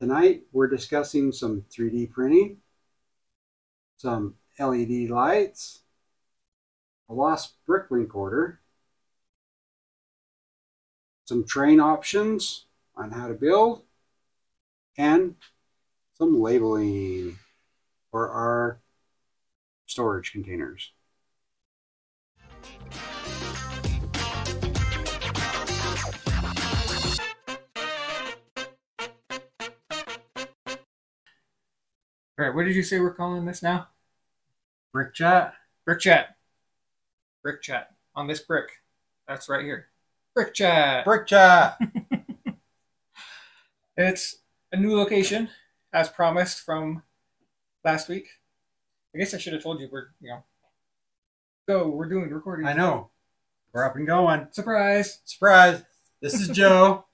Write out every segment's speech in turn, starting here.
Tonight we're discussing some 3D printing, some LED lights, a lost bricklink order, some train options on how to build, and some labeling for our storage containers. All right, what did you say we're calling this now? Brick chat? Brick chat. Brick chat. On this brick. That's right here. Brick chat. Brick chat! It's a new location, as promised from last week. I guess I should have told you we're doing recording. I know. We're up and going. Surprise. Surprise! This is Joe.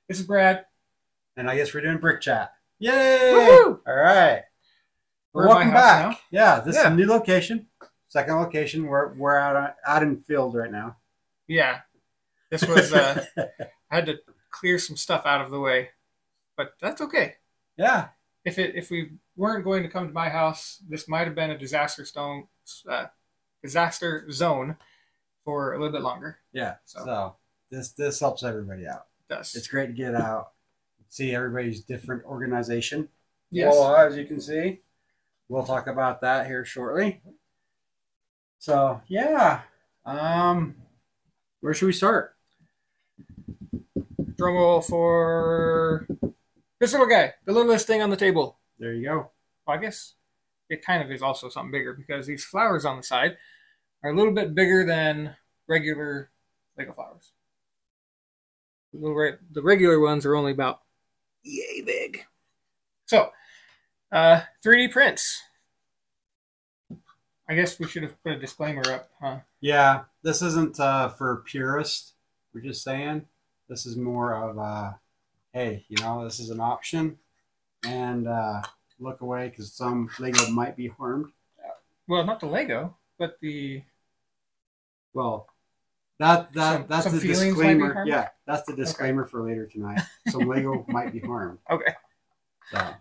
This is Brad. And I guess we're doing brick chat. Yay! Woo-hoo! All right. We're Welcome at my house back. now. Yeah, this is a new location. Second location. We're out in field right now. Yeah. This was I had to clear some stuff out of the way. But that's okay. Yeah. If we weren't going to come to my house, this might have been a disaster zone for a little bit longer. Yeah. So this helps everybody out. It does. It's great to get out, see everybody's different organization. Yes. Well, as you can see, we'll talk about that here shortly. So yeah, where should we start? Drum roll for this little guy, the littlest thing on the table. There you go. Well, I guess it kind of is also something bigger because these flowers on the side are a little bit bigger than regular Lego flowers. The regular ones are only about yay big. So, 3D prints. I guess we should have put a disclaimer up, huh? Yeah, this isn't for purists. We're just saying this is more of hey, this is an option, and look away because some Lego might be harmed. Well, not the Lego, but the that's the disclaimer. Yeah, that's the disclaimer for later tonight. Some Lego might be harmed. Okay. So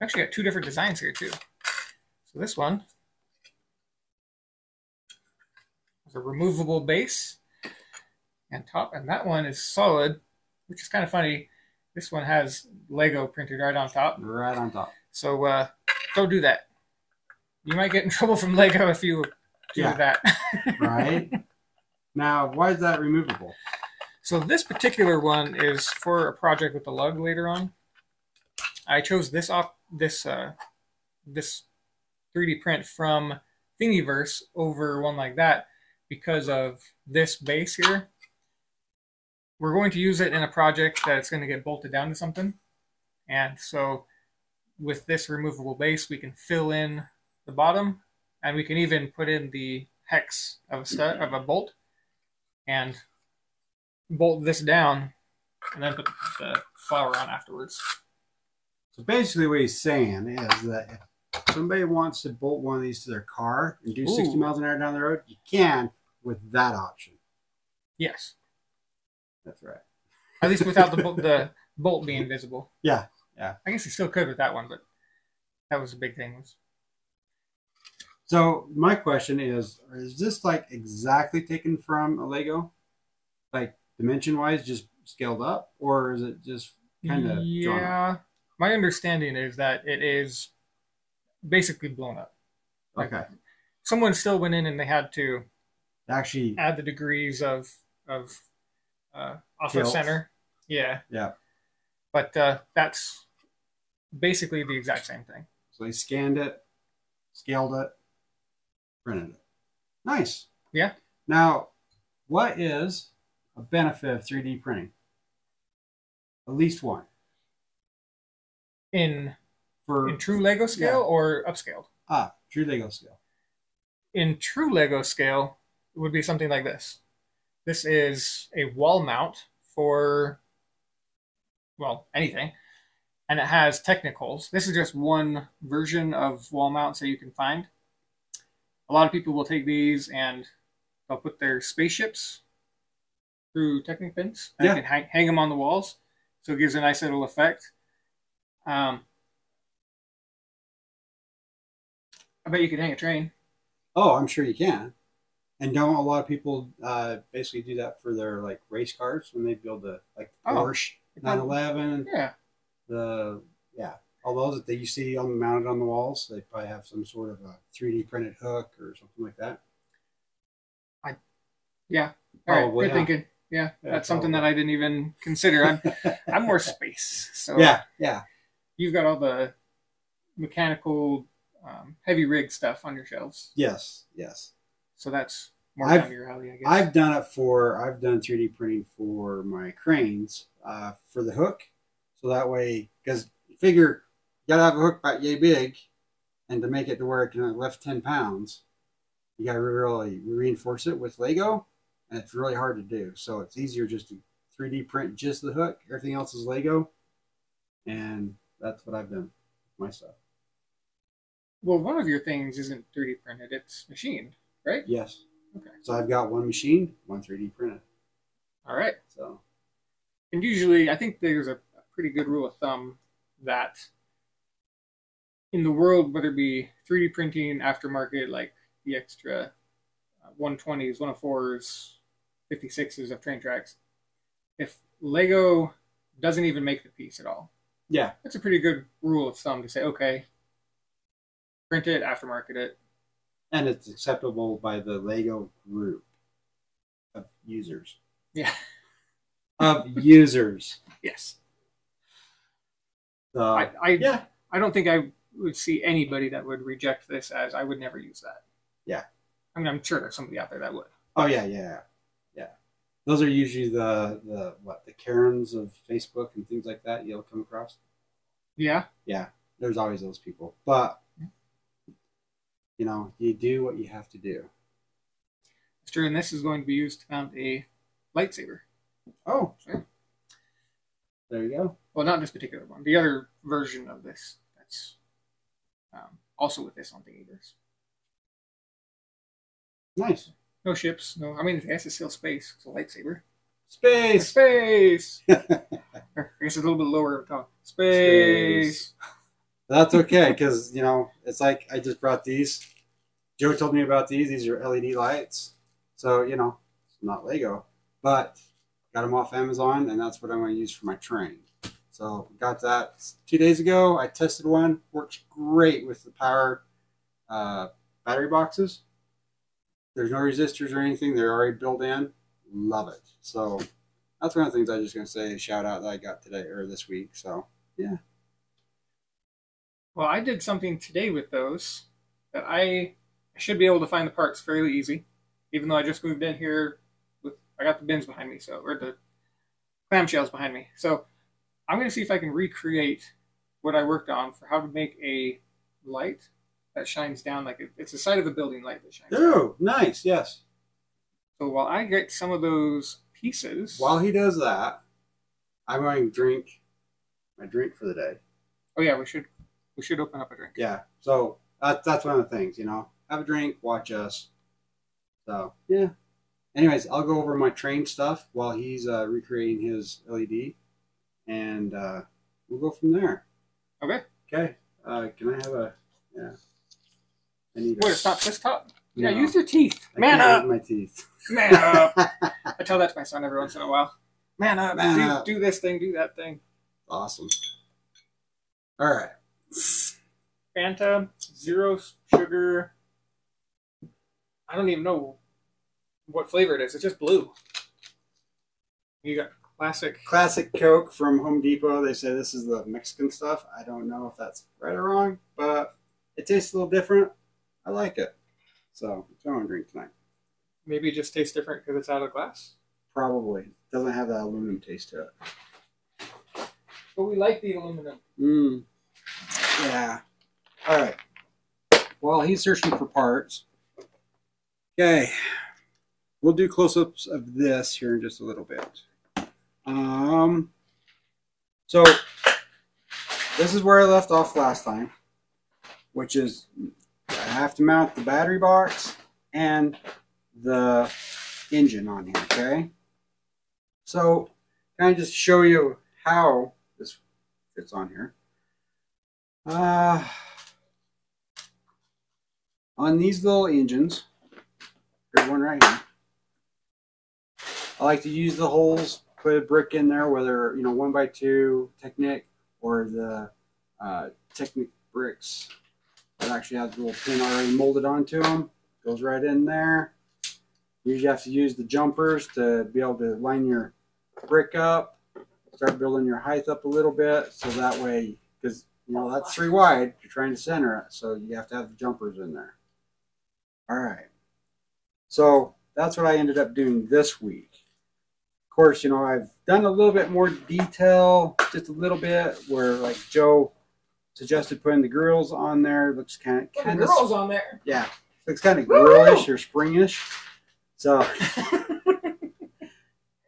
Actually got two different designs here too. So this one is a removable base and top, and that one is solid, which is kind of funny. This one has Lego printed right on top. Right on top. So don't do that. You might get in trouble from Lego if you do that. Right. Now, why is that removable? So this particular one is for a project with the lug later on. I chose this 3D print from Thingiverse over one like that because of this base here. We're going to use it in a project that's going to get bolted down to something. And so with this removable base, we can fill in the bottom, and we can even put in the hex of a bolt and bolt this down and then put the flower on afterwards. So basically what he's saying is that if somebody wants to bolt one of these to their car and do 60 miles an hour down the road, you can with that option. Yes. That's right. At least without the bolt being visible. Yeah, yeah. I guess you still could with that one, but that was the big thing. So my question is this like exactly taken from a Lego? Like dimension-wise, just scaled up? Or is it just kind of drawn up? My understanding is that it is basically blown up. Okay. Someone still went in and they had to actually add the degrees of off the center. Yeah. Yeah. But that's basically the exact same thing. So they scanned it, scaled it, printed it. Nice. Yeah. Now, what is a benefit of 3D printing? At least one. In true Lego scale or upscaled? True Lego scale. In true Lego scale, it would be something like this. This is a wall mount for, well, anything. And it has technicals. This is just one version of wall mounts that you can find. A lot of people will take these and they'll put their spaceships through Technic pins. And you can hang them on the walls. So it gives a nice little effect. I bet you could hang a train. Oh, I'm sure you can. And don't a lot of people basically do that for their like race cars when they build the like Porsche 911? Yeah. Yeah, all those that you see on mounted on the walls, they probably have some sort of a 3D printed hook or something like that. Yeah. All right. Good thinking. Yeah, that's something that I didn't even consider. I'm more space. So yeah. You've got all the mechanical, heavy rig stuff on your shelves. Yes. So that's more down your alley, I guess. I've done 3D printing for my cranes for the hook, so that way, because you figure you gotta have a hook about yay big, and to make it to where it can lift 10 pounds, you gotta really reinforce it with Lego. And it's really hard to do. So it's easier just to 3D print just the hook. Everything else is Lego. And that's what I've done with my stuff. Well, one of your things isn't 3D printed. It's machined, right? Yes. Okay. So I've got one machined, one 3D printed. All right. So. And usually, I think there's a pretty good rule of thumb that in the world, whether it be 3D printing, aftermarket, like the extra 120s, 104s, 56s of train tracks, if Lego doesn't even make the piece at all, yeah, that's a pretty good rule of thumb to say, okay, print it, aftermarket it. And it's acceptable by the Lego group of users. Yeah. Of users. Yes. So, I don't think I would see anybody that would reject this as I would never use that. Yeah. I mean, I'm sure there's somebody out there that would. Oh yeah. Those are usually the Karens of Facebook and things like that you'll come across. Yeah. Yeah. There's always those people. But you know, you do what you have to do. It's true, and this is going to be used to mount a lightsaber. Oh, sure. There you go. Well, not this particular one. The other version of this that's also with this on Thingiverse. Nice. No ships. No, I mean, I guess it's still space. It's a lightsaber. Space. Space. I guess it's a little bit lower. Space. That's okay, because, you know, it's like I just brought these. Joe told me about these. These are LED lights. So, you know, it's not Lego. But got them off Amazon, and that's what I'm going to use for my train. So, got that 2 days ago. I tested one. Works great with the power battery boxes. There's no resistors or anything. They're already built in. Love it. So, that's one of the things I was just going to say, shout out that I got today or this week. So, yeah. Well, I did something today with those that I should be able to find the parts fairly easy, even though I just moved in here I got the bins behind me, or the clamshells behind me. So I'm going to see if I can recreate what I worked on for how to make a light that shines down like it's the side of a building light that shines down. Oh, nice, yes. So while I get some of those pieces... While he does that, I'm going to drink my drink for the day. Oh yeah, we should open up a drink. Yeah, so that's one of the things, you know. Have a drink, watch us. So, yeah. Anyways, I'll go over my train stuff while he's recreating his LED, and we'll go from there. Okay. Okay. Can I have a... Yeah. I need Wait, stop this top. Yeah, No. Use your teeth. I Man can't up. use my teeth. Man up. I tell that to my son every once in a while. Man up. Man up. Do this thing. Do that thing. Awesome. All right. Fanta, zero sugar. I don't even know what flavor it is. It's just blue. You got classic Coke from Home Depot. They say this is the Mexican stuff. I don't know if that's right or wrong, but it tastes a little different. I like it. So that's what I'm going to drink tonight. Maybe it just tastes different because it's out of glass? Probably. It doesn't have that aluminum taste to it. But we like the aluminum. Yeah. All right. While he's searching for parts, okay, we'll do close-ups of this here in just a little bit. So this is where I left off last time, which is I have to mount the battery box and the engine on here, okay? So kind of just show you how this fits on here. On these little engines, there's one right here. I like to use the holes, put a brick in there, whether 1x2 Technic or the Technic bricks that actually have the little pin already molded onto them. Goes right in there. You usually have to use the jumpers to be able to line your brick up, start building your height up a little bit, so that way, because that's 3 wide, you're trying to center it, so you have to have the jumpers in there. All right, so that's what I ended up doing this week. Of course, I've done a little bit more detail, just a little bit, where like Joe suggested putting the grills on there. Looks kind of grills on there. Yeah, looks kind of grillish or springish. So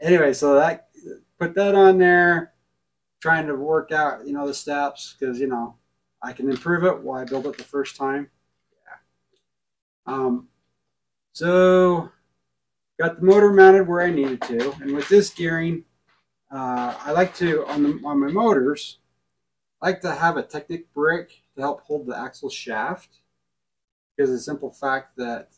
anyway, so that put that on there, trying to work out the steps, because I can improve it while I build it the first time. Yeah. So got the motor mounted where I needed to, and with this gearing, I like to on my motors, I like to have a Technic brick to help hold the axle shaft, because of the simple fact that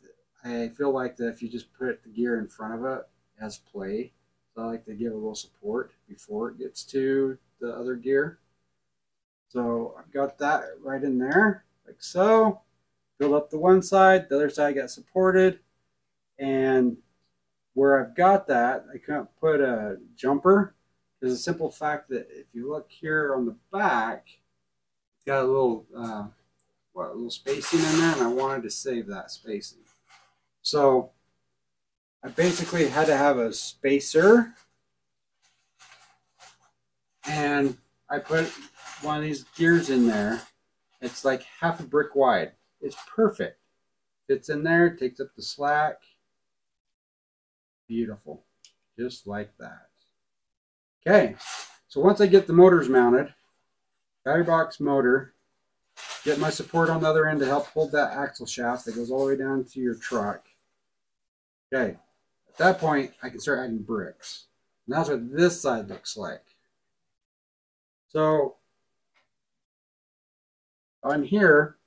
I feel like that if you just put the gear in front of it, it has play. So I like to give a little support before it gets to the other gear. So I've got that right in there, like so. Build up the one side, the other side got supported, and where I've got that, I can't put a jumper. There's a simple fact that if you look here on the back, it's got a little spacing in there, and I wanted to save that spacing. So I basically had to have a spacer, and I put one of these gears in there. It's like half a brick wide. It's perfect. Fits in there, takes up the slack. Beautiful. Just like that. Okay, so once I get the motors mounted, battery box motor, get my support on the other end to help hold that axle shaft that goes all the way down to your truck. Okay, at that point, I can start adding bricks. And that's what this side looks like. So on here,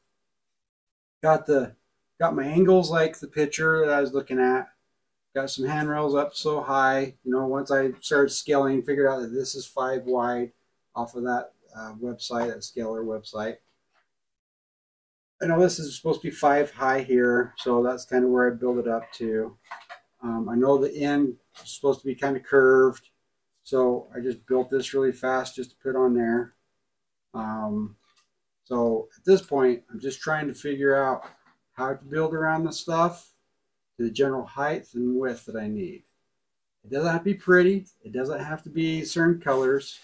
got my angles like the picture that I was looking at. Got some handrails up so high. Once I started scaling, figured out that this is 5 wide off of that website, that scaler website. I know this is supposed to be 5 high here, so that's kind of where I build it up to. I know the end is supposed to be kind of curved, so I just built this really fast just to put on there. So at this point, I'm just trying to figure out how to build around the stuff to the general height and width that I need. It doesn't have to be pretty. It doesn't have to be certain colors.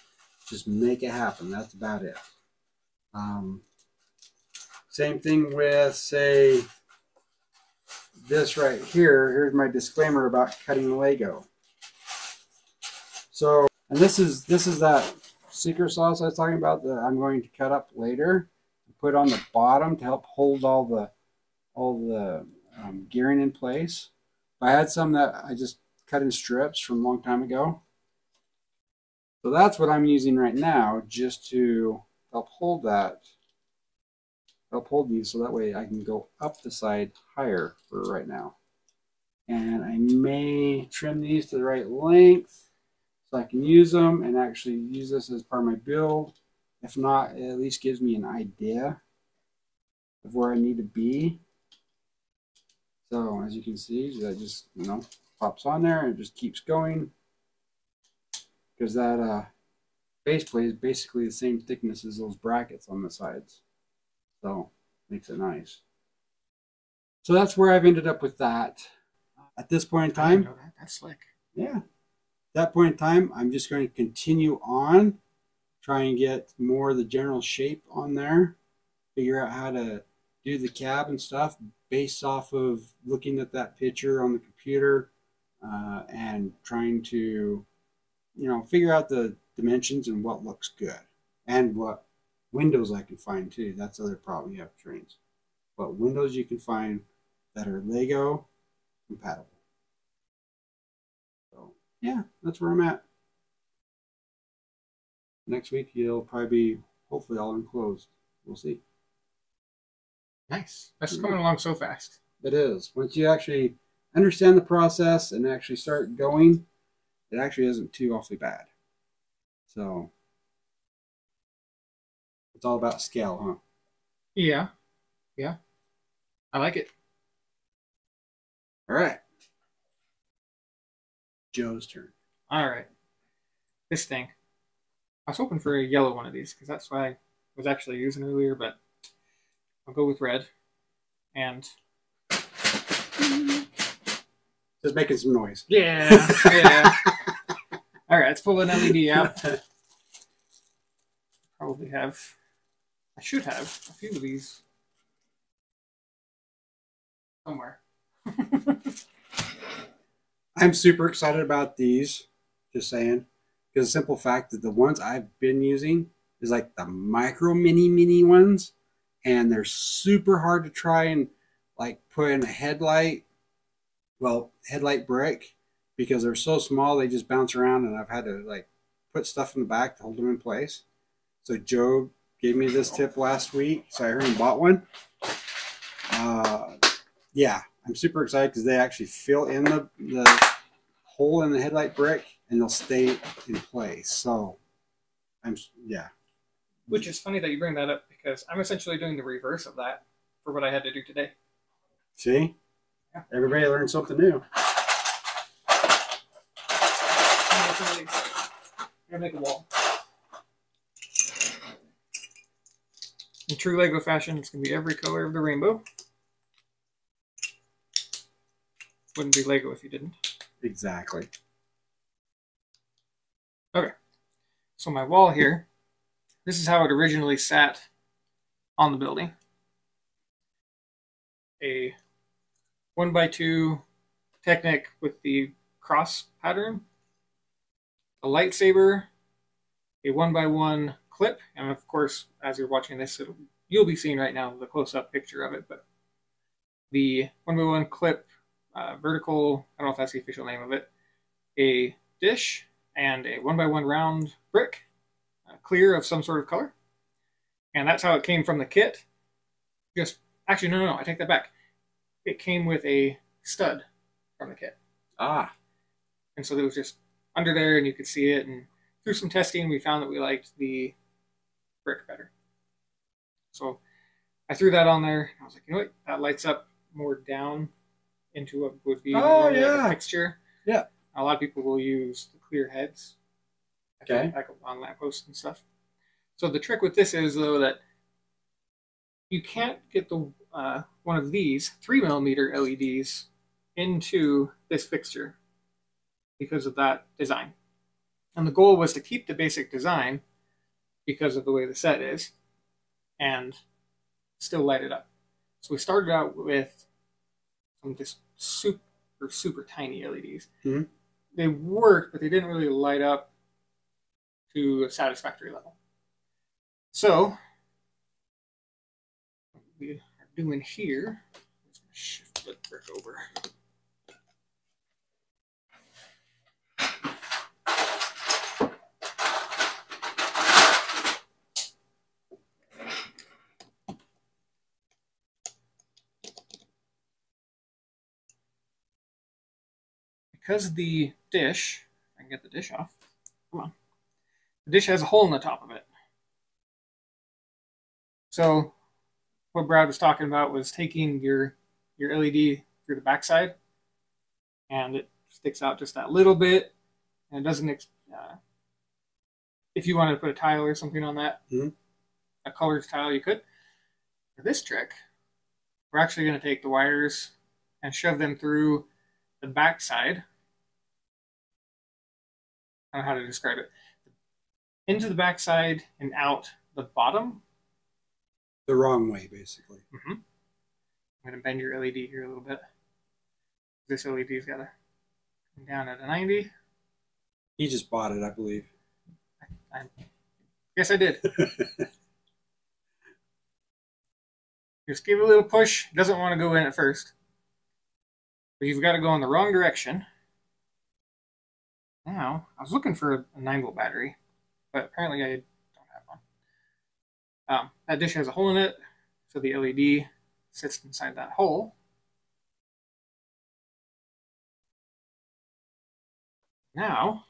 Just make it happen. That's about it. Same thing with, say, this right here. Here's my disclaimer about cutting Lego. So, and this is that secret sauce I was talking about that I'm going to cut up later, put on the bottom to help hold all the gearing in place. I had some that I just cut in strips from a long time ago. So that's what I'm using right now, just to help hold these, so that way I can go up the side higher for right now. And I may trim these to the right length so I can use them and actually use this as part of my build. If not, it at least gives me an idea of where I need to be. So as you can see, that just pops on there and it just keeps going, because that base plate is basically the same thickness as those brackets on the sides, so makes it nice. So that's where I've ended up with that. At this point in time, that's slick. Yeah, at that point in time, I'm just going to continue on, try and get more of the general shape on there, figure out how to do the cab and stuff based off of looking at that picture on the computer, and trying to figure out the dimensions and what looks good and what windows I can find too. That's the other problem you have with trains. What windows you can find that are Lego compatible. So yeah, that's where I'm at. Next week you'll probably be hopefully all enclosed. we'll see. Nice. That's coming along so fast. It is. Once you actually understand the process and actually start going, it actually isn't too awfully bad. So it's all about scale, huh? Yeah. Yeah. I like it. All right. Joe's turn. All right. This thing. I was hoping for a yellow one of these because that's what I was actually using earlier, but I'll go with red. And just making some noise. Yeah, yeah. All right, let's pull an LED out. Probably have. I should have a few of these somewhere. I'm super excited about these. Just saying, because the simple fact that the ones I've been using is like the micro mini ones, and they're super hard to try and like put in a headlight. Well, headlight brick, because they're so small they just bounce around, and I've had to like put stuff in the back to hold them in place. So Joe gave me this tip last week, so I heard and bought one. Yeah, I'm super excited because they actually fill in the hole in the headlight brick and they'll stay in place. So yeah. Which is funny that you bring that up because I'm essentially doing the reverse of that for what I had to do today. See? Yeah. Everybody learns something new. I'm gonna make a wall. In true Lego fashion, it's gonna be every color of the rainbow. Wouldn't be Lego if you didn't. Exactly. Okay. So my wall here, this is how it originally sat on the building. A 1x2 Technic with the cross pattern, a lightsaber, a 1x1 clip, and of course, as you're watching this, you'll be seeing right now the close-up picture of it, but the 1x1 clip, vertical, I don't know if that's the official name of it, a dish, and a 1x1 round brick, clear of some sort of color. And that's how it came from the kit. Actually, no, I take that back. It came with a stud from the kit. Ah. And so it was just under there and you could see it. And through some testing, we found that we liked the brick better. So I threw that on there. I was like, you know what? That lights up more down into what would be like a fixture. Yeah. A lot of people will use the clear heads. Okay. Like on lampposts and stuff. So the trick with this is, though, that you can't get the one of these 3mm LEDs into this fixture because of that design. And the goal was to keep the basic design because of the way the set is and still light it up. So we started out with some just super tiny LEDs. Mm-hmm. They worked, but they didn't really light up to a satisfactory level. So what we are doing here, let's shift the brick over. Because the dish, I can get the dish off. Come on. The dish has a hole in the top of it. So what Brad was talking about was taking your LED through the backside, and it sticks out just that little bit, and it doesn't. If you wanted to put a tile or something on that, a colored tile, you could. For this trick, we're actually going to take the wires and shove them through the backside. I don't know how to describe it. Into the backside and out the bottom. The wrong way, basically. Mm-hmm. I'm going to bend your LED here a little bit. This LED's got to come down at a 90. He just bought it, I believe. Yes, I did. Just give it a little push. It doesn't want to go in at first. But you've got to go in the wrong direction. Now, I was looking for a 9-volt battery, but apparently I don't have one. That dish has a hole in it, so the LED sits inside that hole. Now,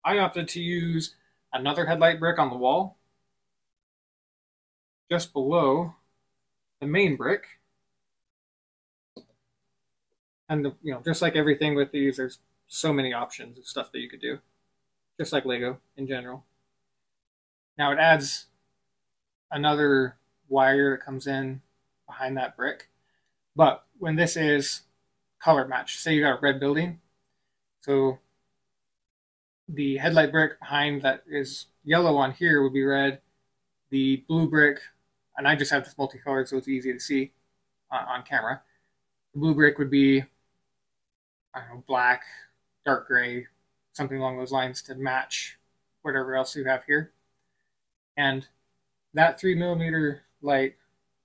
I opted to use another headlight brick on the wall, just below the main brick. And just like everything with these, there's so many options of stuff that you could do, just like Lego in general. Now it adds another wire that comes in behind that brick. But when this is color matched, say you got a red building, so the headlight brick behind that is yellow on here would be red. The blue brick, and I just have this multicolored so it's easy to see on camera. The blue brick would be, I don't know, black, dark gray, something along those lines to match whatever else you have here. And that 3mm light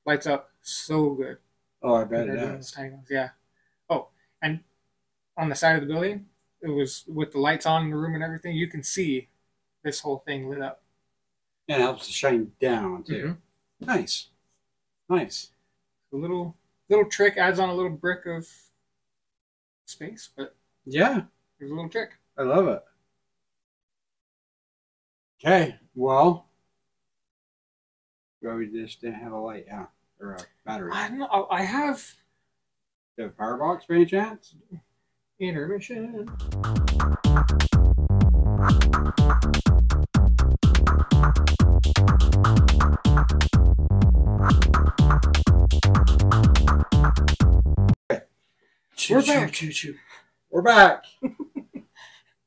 lights up so good. Oh, I bet it does. Tiny ones. Yeah. Oh, and on the side of the building, it was with the lights on in the room and everything, you can see this whole thing lit up. And it helps to shine down too. Mm-hmm. Nice. Nice. A little trick, adds on a little brick of space, but yeah, there's a little trick. I love it. Okay, well, we just didn't have a light, yeah, or a battery. I don't know. I have. Do you have a power box by any chance? Intermission. We're back. We're back.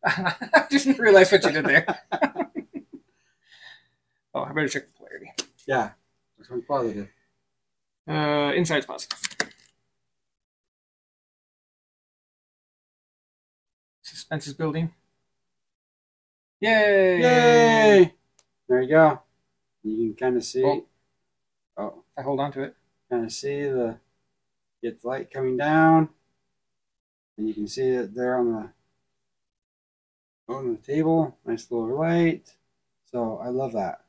I just realized what you did there. Oh, I better check the polarity. Yeah. Which one's positive? Inside's positive. Suspense is building. Yay! Yay! There you go. You can kind of see. Oh, I hold on to it. Kind of see get the light coming down. And you can see it there on the table. Nice little light. So I love that.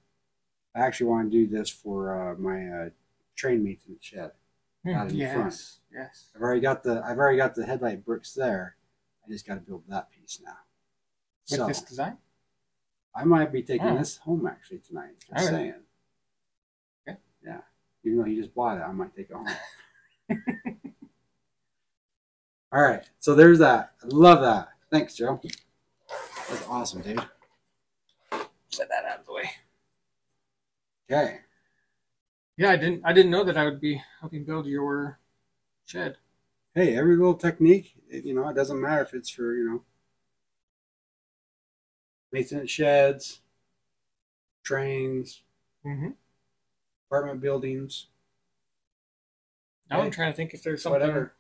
I actually want to do this for my train maintenance shed. Out in the front. Yes. I've already got the headlight bricks there. I just got to build that piece now. With this design? I might be taking this home actually tonight. Just saying. Okay. Yeah. Even though you just bought it, I might take it home. All right. So there's that. I love that. Thanks, Joe. That's awesome, dude. Set that out of the way. Okay. Yeah, I didn't know that I would be helping build your shed. Hey, every little technique, it doesn't matter if it's for, maintenance sheds, trains, apartment buildings. Now I'm trying to think if there's something,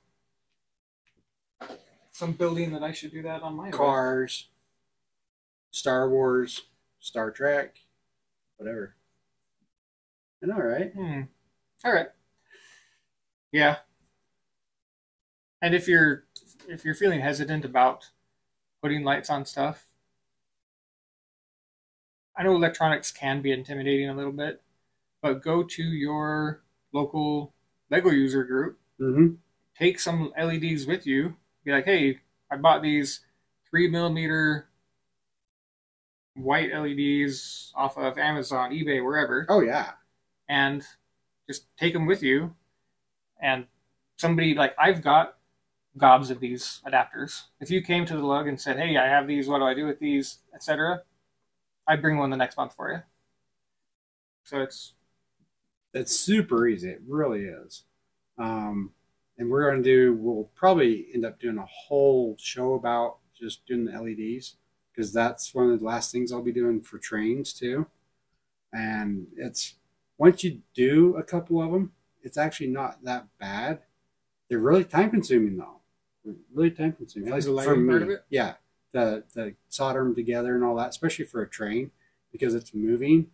some building that I should do that on my cars, Star Wars, Star Trek, whatever. I know, right? All right. Yeah. And if you're feeling hesitant about putting lights on stuff, I know electronics can be intimidating a little bit, but go to your local Lego user group, take some LEDs with you, be like, hey, I bought these 3mm white LEDs off of Amazon, eBay, wherever. Oh, yeah. And just take them with you. And somebody, like, I've got gobs of these adapters. If you came to the lug and said, hey, I have these, what do I do with these, etc., I'd bring one the next month for you. So it's super easy. It really is. And we'll probably end up doing a whole show about just doing the LEDs, because that's one of the last things I'll be doing for trains too. And once you do a couple of them, it's actually not that bad. They're really time consuming though. Really time consuming. At least for me. Part of it? Yeah. The solder them together and all that, especially for a train, because it's moving.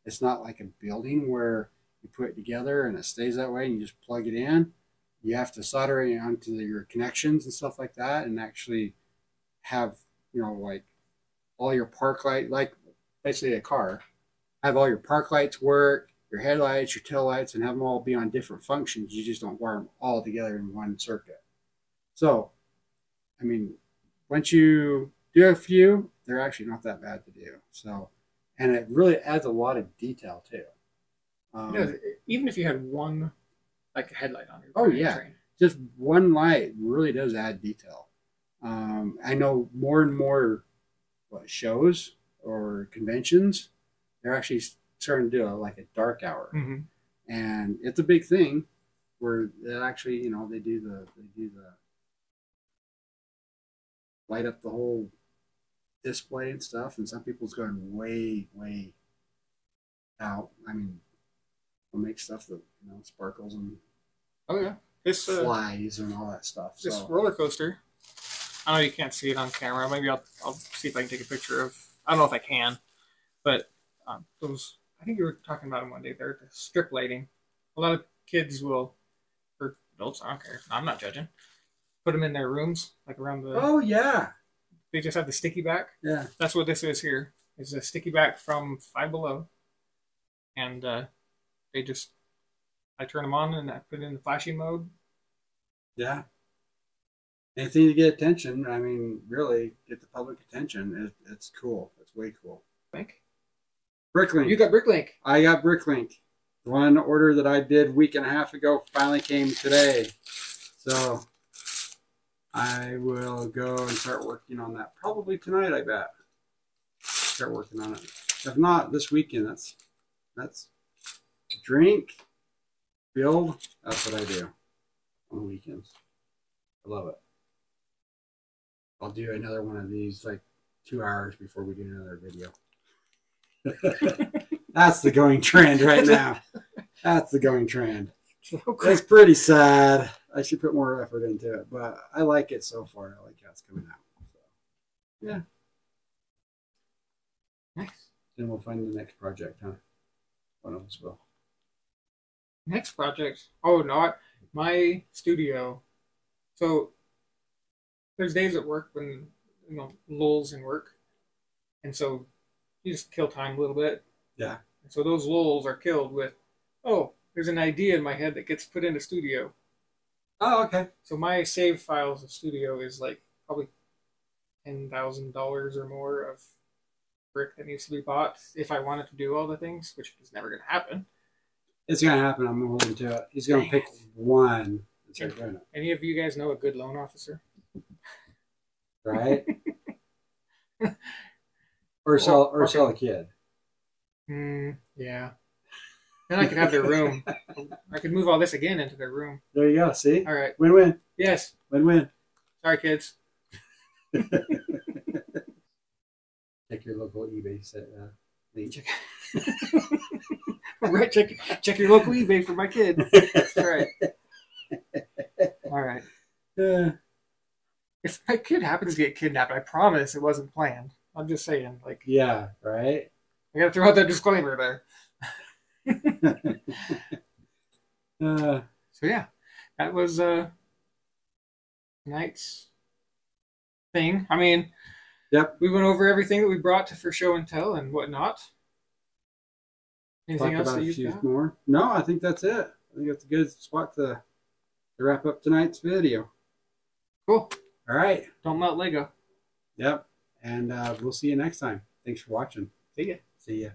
It's not like a building where you put it together and it stays that way and you just plug it in. You have to solder it onto your connections and stuff like that, and actually have, like all your park light, like basically a car, have all your park lights work. your headlights, your tail lights, and have them all be on different functions. You just don't wire them all together in one circuit. So, I mean, once you do a few, they're actually not that bad to do. So, and it really adds a lot of detail too. Even if you had one, like a headlight on your train. Just one light really does add detail. I know more and more shows or conventions, they're actually starting to do like a dark hour, and it's a big thing where they actually, they do the light up the whole display and stuff, and some people's going way out. I mean, they'll make stuff that sparkles and this flies and all that stuff. This roller coaster, I know you can't see it on camera. Maybe I'll see if I can take a picture of. I don't know if I can, but those, I think you were talking about them one day. They're the strip lighting. A lot of kids will, or adults, I don't care. I'm not judging. Put them in their rooms, like around the. Oh yeah. They just have the sticky back. Yeah. That's what this is here. It's a sticky back from Five Below, and I turn them on and I put it in the flashing mode. Yeah. Anything to get attention. I mean, really get the public attention. It's cool. It's way cool. Bricklink. You got Bricklink. I got Bricklink. The one order that I did a week and a half ago finally came today. So I will go and start working on that probably tonight, I bet. Start working on it. If not, this weekend. That's drink, build. That's what I do on the weekends. I love it. I'll do another one of these like 2 hours before we do another video. That's the going trend right now. That's the going trend. It's pretty sad. I should put more effort into it, but I like it so far. I like how it's coming out. So, yeah. Nice. Then we'll find the next project, huh? One of us will. Next project? Oh, no. My studio. So there's days at work when, lulls in work. And so you just kill time a little bit. Yeah. And so those lulls are killed with, there's an idea in my head that gets put into studio. Oh, okay. So my save files of studio is like probably $10,000 or more of brick that needs to be bought if I wanted to do all the things, which is never going to happen. It's going to happen. I'm holding to it. He's going to pick one. Any of you guys know a good loan officer? Right? or sell a kid. Yeah. Then I could have their room. I could move all this again into their room. There you go. See? All right. Win-win. Yes. Win-win. Sorry, kids. Check your local eBay link. Right. Check your local eBay for my kid. All right. All right. If my kid happens to get kidnapped, I promise it wasn't planned. I'm just saying, like. Yeah. Right. I gotta throw out that disclaimer there. So yeah, that was tonight's thing. I mean, yep, we went over everything that we brought for show and tell and whatnot. Anything else that you've got? More? No, I think that's it. I think that's a good spot to wrap up tonight's video. Cool. All right. Don't melt Lego. Yep. And we'll see you next time. Thanks for watching. See ya. See ya.